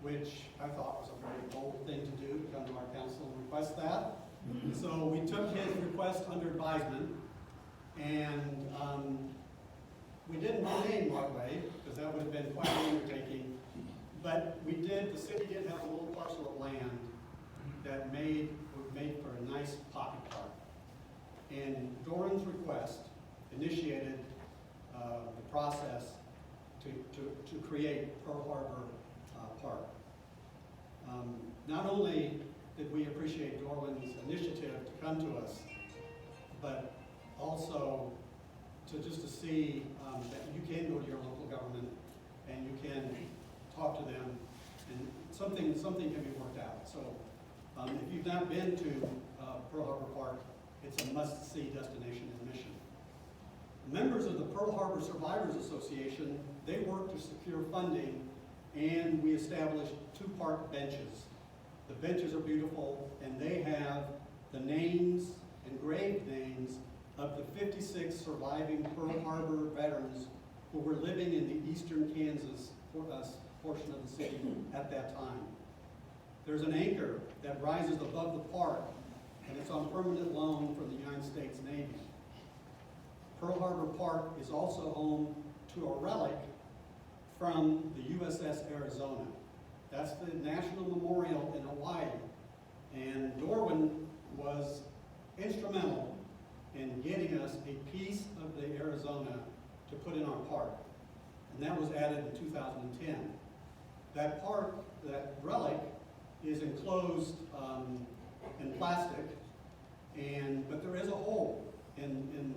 which I thought was a very bold thing to do, to come to our council and request that. So we took his request under advisement, and we didn't rename Markway, because that would have been quite an undertaking, but the city did have a little parcel of land that made for a nice pocket park. And Dorwin's request initiated the process to create Pearl Harbor Park. Not only did we appreciate Dorwin's initiative to come to us, but also to see that you can go to your local government and you can talk to them, and something can be worked out. So if you've not been to Pearl Harbor Park, it's a must-see destination and mission. Members of the Pearl Harbor Survivors Association, they work to secure funding, and we established 2 park benches. The benches are beautiful, and they have the names, engraved names, of the 56 surviving Pearl Harbor veterans who were living in the eastern Kansas portion of the city at that time. There's an anchor that rises above the park, and it's on permanent loan from the United States Navy. Pearl Harbor Park is also home to a relic from the USS Arizona. That's the national memorial in Hawaii, and Dorwin was instrumental in getting us a piece of the Arizona to put in our park, and that was added in 2010. That park, that relic, is enclosed in plastic, but there is a hole in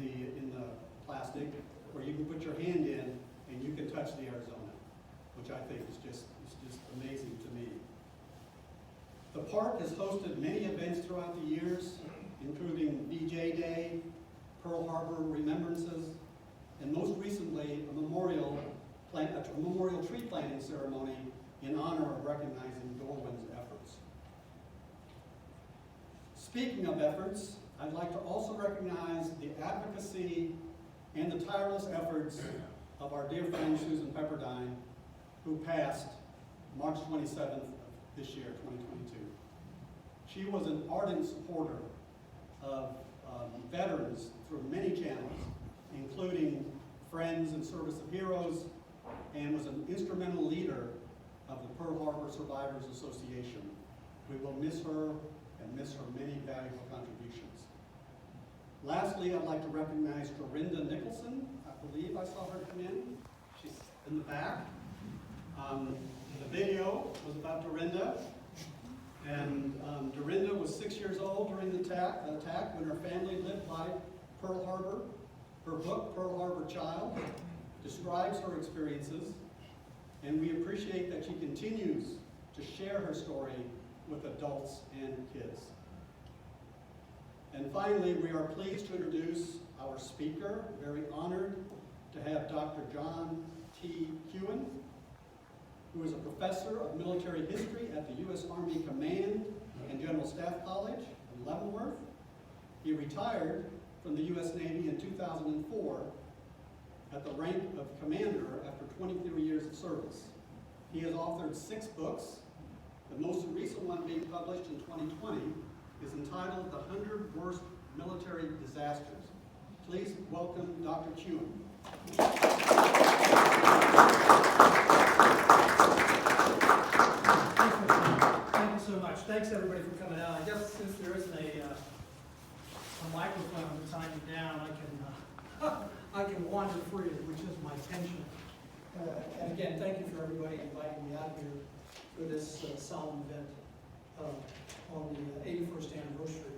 the plastic where you can put your hand in and you can touch the Arizona, which I think is just amazing to me. The park has hosted many events throughout the years, including VJ Day, Pearl Harbor Remembrances, and most recently a memorial tree planting ceremony in honor of recognizing Dorwin's efforts. Speaking of efforts, I'd like to also recognize the advocacy and the tireless efforts of our dear friend Susan Pepperdine, who passed March 27th of this year, 2022. She was an ardent supporter of veterans through many channels, including Friends and Service of Heroes, and was an instrumental leader of the Pearl Harbor Survivors Association. We will miss her and miss her many valuable contributions. Lastly, I'd like to recognize Dorinda Nicholson. I believe I saw her come in. She's in the back. The video was about Dorinda. And Dorinda was 6 years old during the attack when her family lived by Pearl Harbor. Her book, Pearl Harbor Child, describes her experiences, and we appreciate that she continues to share her story with adults and kids. And finally, we are pleased to introduce our speaker, very honored to have Dr. John T. Hewen, who is a professor of military history at the U.S. Army Command and General Staff College in Leavenworth. He retired from the U.S. Navy in 2004 at the rank of commander after 23 years of service. He has authored 6 books. The most recent one being published in 2020 is entitled The 100 Worst Military Disasters. Please welcome Dr. Hewen. Thank you so much. Thanks everybody for coming out. I guess since there isn't a microphone to tie me down, I can wander free, which is my intention. And again, thank you for everybody inviting me out here for this solemn event on the 81st anniversary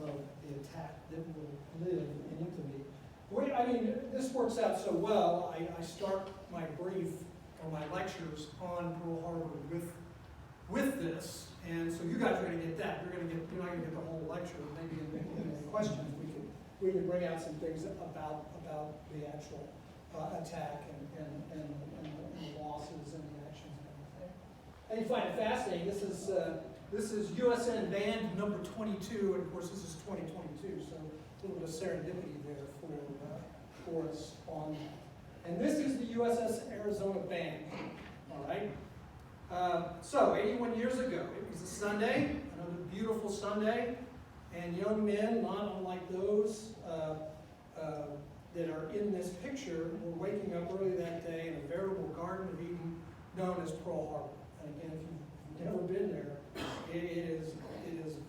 of the attack that will live in infamy. This works out so well. I start my brief or my lectures on Pearl Harbor with this, and so you guys are going to get that. You're not going to get the whole lecture. Maybe in the questions we can bring out some things about the actual attack and the losses and the actions and everything. And you find it fascinating. This is USN Band number 22, and of course this is 2022. So a little bit of serendipity there for us on that. And this is the USS Arizona Band. All right. So, 81 years ago, it was a Sunday, another beautiful Sunday, and young men, not unlike those that are in this picture, were waking up early that day in a veritable Garden of Eden known as Pearl Harbor. And again, if you've never been there, it is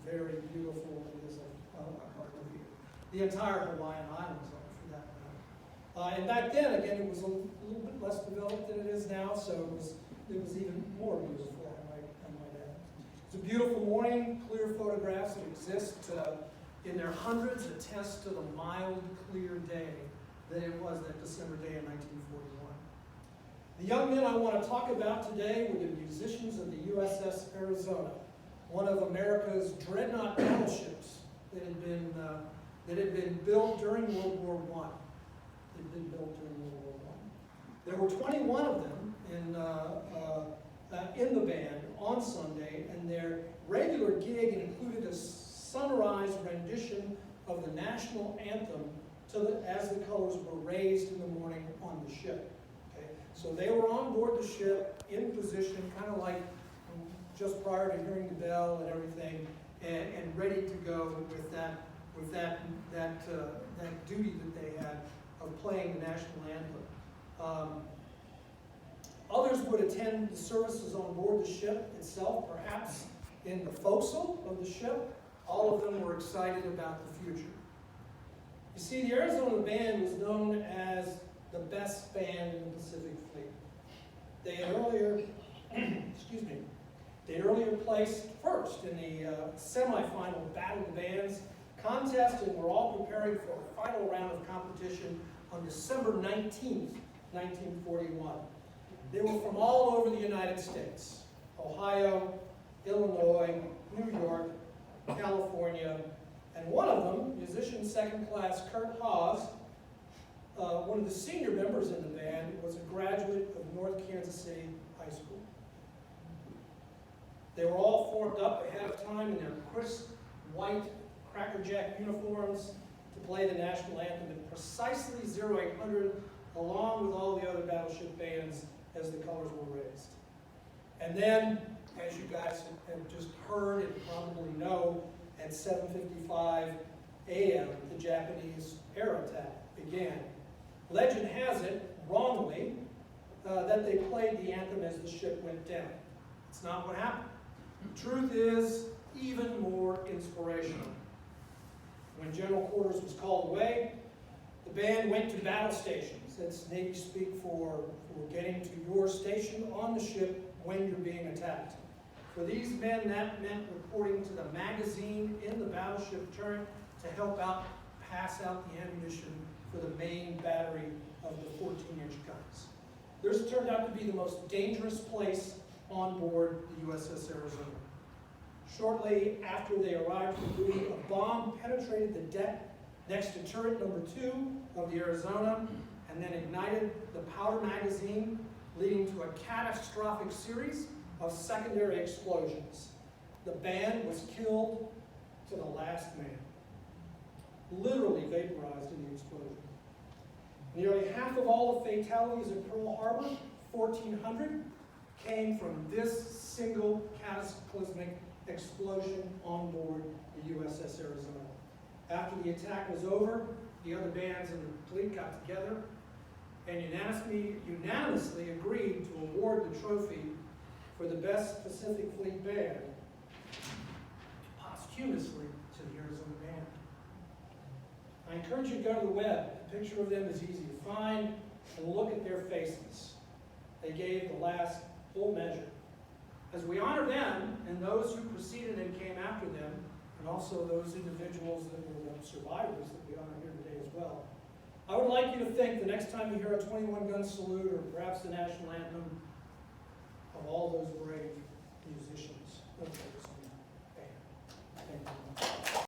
very beautiful. It is a Garden of Eden. The entire Hawaiian Islands are, for that matter. And back then, again, it was a little bit less developed than it is now, so it was even more beautiful, I might add. It's a beautiful morning, clear photographs that exist in their hundreds attest to the mild, clear day that it was that December day in 1941. The young men I want to talk about today were the musicians of the USS Arizona, one of America's dreadnought battleships that had been built during World War I. There were 21 of them in the band on Sunday, and their regular gig included a sunrise rendition of the national anthem as the colors were raised in the morning on the ship. Okay? So they were on board the ship in position, kind of like just prior to hearing the bell and everything, and ready to go with that duty that they had of playing the national anthem. Others would attend the services on board the ship itself, perhaps in the forecastle of the ship. All of them were excited about the future. You see, the Arizona Band was known as the best band in the Pacific Fleet. They had earlier, they had earlier placed first in the semifinal Battle of the Bands contest, and were all preparing for a final round of competition on December 19th, 1941. They were from all over the United States: Ohio, Illinois, New York, California, and one of them, musician second class Kurt Haas, one of the senior members in the band, was a graduate of North Kansas City High School. They were all formed up ahead of time in their crisp white crackerjack uniforms to play the national anthem at precisely 0800, along with all the other battleship bands as the colors were raised. And then, as you guys have just heard and probably know, at 7:55 a.m., the Japanese air attack began. Legend has it, wrongly, that they played the anthem as the ship went down. It's not what happened. The truth is even more inspirational. When General Quarters was called away, the band went to battle stations. That's Navy speak for getting to your station on the ship when you're being attacked. For these men, that meant reporting to the magazine in the battleship turret to help out, pass out the ammunition for the main battery of the 14-inch guns. This turned out to be the most dangerous place on board the USS Arizona. Shortly after they arrived for duty, a bomb penetrated the deck next to turret number 2 of the Arizona, and then ignited the powder magazine, leading to a catastrophic series of secondary explosions. The band was killed to the last man, literally vaporized in the explosion. Nearly half of all the fatalities at Pearl Harbor, 1,400, came from this single cataclysmic explosion on board the USS Arizona. After the attack was over, the other bands in the fleet got together and unanimously agreed to award the trophy for the best Pacific Fleet band posthumously to the Arizona Band. I encourage you to go to the web. A picture of them is easy to find, and look at their faces. They gave the last full measure. As we honor them and those who preceded and came after them, and also those individuals that were the survivors that we honor here today as well, I would like you to think the next time you hear a 21-gun salute, or perhaps the national anthem, of all those brave musicians of the Arizona Band. Thank you.